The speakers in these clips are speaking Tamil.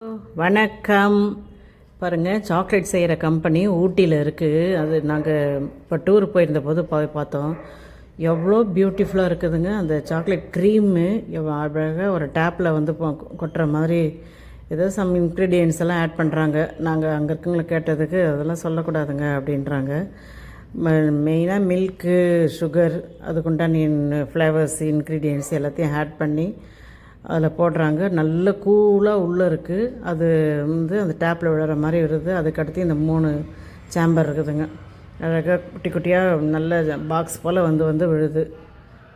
வணக்கம். பாருங்கள், சாக்லேட் செய்கிற கம்பெனி ஊட்டியில் இருக்குது. அது நாங்கள் இப்போ டூர் போயிருந்த போது பார்த்தோம். எவ்வளோ பியூட்டிஃபுல்லாக இருக்குதுங்க. அந்த சாக்லேட் க்ரீமு அழகாக ஒரு டேப்பில் வந்து கொட்டுற மாதிரி ஏதோ சம் இன்க்ரீடியன்ஸ் எல்லாம் ஆட் பண்ணுறாங்க. நாங்கள் அங்கே இருக்கவங்களை கேட்டதுக்கு அதெல்லாம் சொல்லக்கூடாதுங்க அப்படின்றாங்க. மெயினாக மில்க்கு, சுகர், அதுக்குண்டான ஃப்ளேவர்ஸ், இன்க்ரீடியன்ஸ் எல்லாத்தையும் ஆட் பண்ணி அதில் போடுறாங்க. நல்ல கூலாக உள்ளே இருக்குது. அது வந்து அந்த டேப்பில் விழுற மாதிரி வருது. அதுக்கடுத்து இந்த 3 சேம்பர் இருக்குதுங்க. அழகாக குட்டி குட்டியாக நல்ல பாக்ஸ் போல் வந்து விழுது.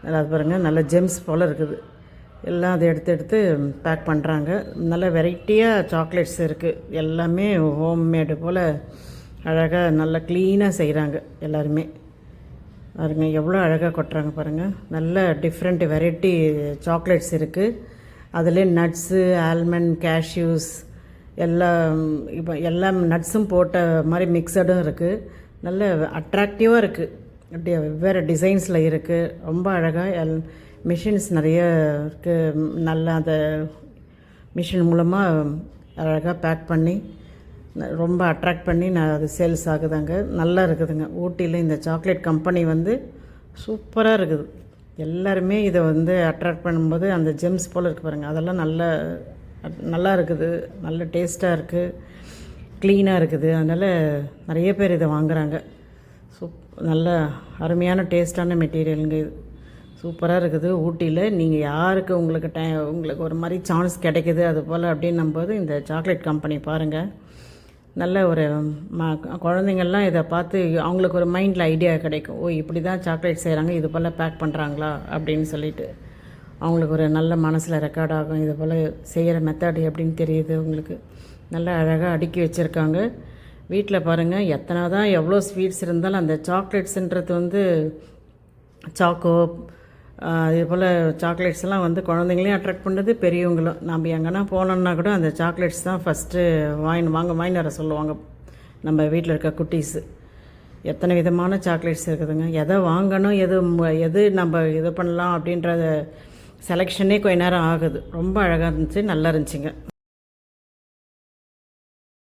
அது பாருங்கள், நல்ல ஜெம்ஸ் போல் இருக்குது. எல்லாம் அதை எடுத்து பேக் பண்ணுறாங்க. நல்ல வெரைட்டியாக சாக்லேட்ஸ் இருக்குது. எல்லாமே ஹோம்மேடு போல் அழகாக நல்லா க்ளீனாக செய்கிறாங்க எல்லாருமே. பாருங்க எவ்வளோ அழகாக கொட்டுறாங்க பாருங்கள். நல்ல டிஃப்ரெண்ட் வெரைட்டி சாக்லேட்ஸ் இருக்குது. அதில் நட்ஸு, ஆல்மண்ட், கேஷ்யூஸ் இப்போ எல்லா நட்ஸும் போட்ட மாதிரி மிக்சடும் இருக்குது. நல்ல அட்ராக்டிவாக இருக்குது. அப்படியே வெவ்வேறு டிசைன்ஸில் இருக்குது. ரொம்ப அழகாக மிஷின்ஸ் நிறைய இருக்குது. நல்லா அந்த மிஷின் மூலமாக அழகாக பேக் பண்ணி ரொம்ப அட்ராக்ட் பண்ணி அது சேல்ஸ் ஆகுதாங்க. நல்லா இருக்குதுங்க. ஊட்டியில் இந்த சாக்லேட் கம்பெனி வந்து சூப்பராக இருக்குது. எல்லாருமே இதை வந்து அட்ராக்ட் பண்ணும்போது அந்த ஜெம்ஸ் போல் இருக்குது பாருங்கள். அதெல்லாம் நல்லா இருக்குது. நல்ல டேஸ்ட்டாக இருக்குது, க்ளீனாக இருக்குது. அதனால் நிறைய பேர் இதை வாங்குகிறாங்க. நல்ல அருமையான டேஸ்ட்டான மெட்டீரியலுங்க இது. சூப்பராக இருக்குது. ஊட்டியில் நீங்கள் யாருக்கு உங்களுக்கு ஒரு மாதிரி சான்ஸ் கிடைக்குது அது போல் அப்படின்னும்போது இந்த சாக்லேட் கம்பெனி பாருங்கள். நல்ல ஒரு குழந்தைங்கள்லாம் இதை பார்த்து அவங்களுக்கு ஒரு மைண்டில் ஐடியா கிடைக்கும். ஓ, இப்படி தான் சாக்லேட் செய்கிறாங்க, இது போல் பேக் பண்ணுறாங்களா அப்படின்னு சொல்லிட்டு அவங்களுக்கு ஒரு நல்ல மனசில் ரெக்கார்ட் ஆகும். இது போல் செய்கிற மெத்தட் எப்படின்னு தெரியுது உங்களுக்கு. நல்லா அழகாக அடுக்கி வச்சுருக்காங்க. வீட்டில் பாருங்கள், எத்தனை தான் எவ்வளோ ஸ்வீட்ஸ் இருந்தாலும் அந்த சாக்லேட்ஸுன்றது வந்து சாக்கோ இது போல் சாக்லேட்ஸ்லாம் வந்து குழந்தைங்களையும் அட்ராக்ட் பண்ணுறது, பெரியவங்களும். நம்ம எங்கன்னா போனோம்னா கூட அந்த சாக்லேட்ஸ் தான் ஃபஸ்ட்டு வாங்கி வர சொல்லுவாங்க நம்ம வீட்டில் இருக்க குட்டீஸு. எத்தனை விதமான சாக்லேட்ஸ் இருக்குதுங்க. எதை வாங்கணும், எது நம்ம இது பண்ணலாம் அப்படின்ற செலெக்ஷனே கொஞ்ச நேரம் ஆகுது. ரொம்ப அழகாக இருந்துச்சு, நல்லா இருந்துச்சுங்க.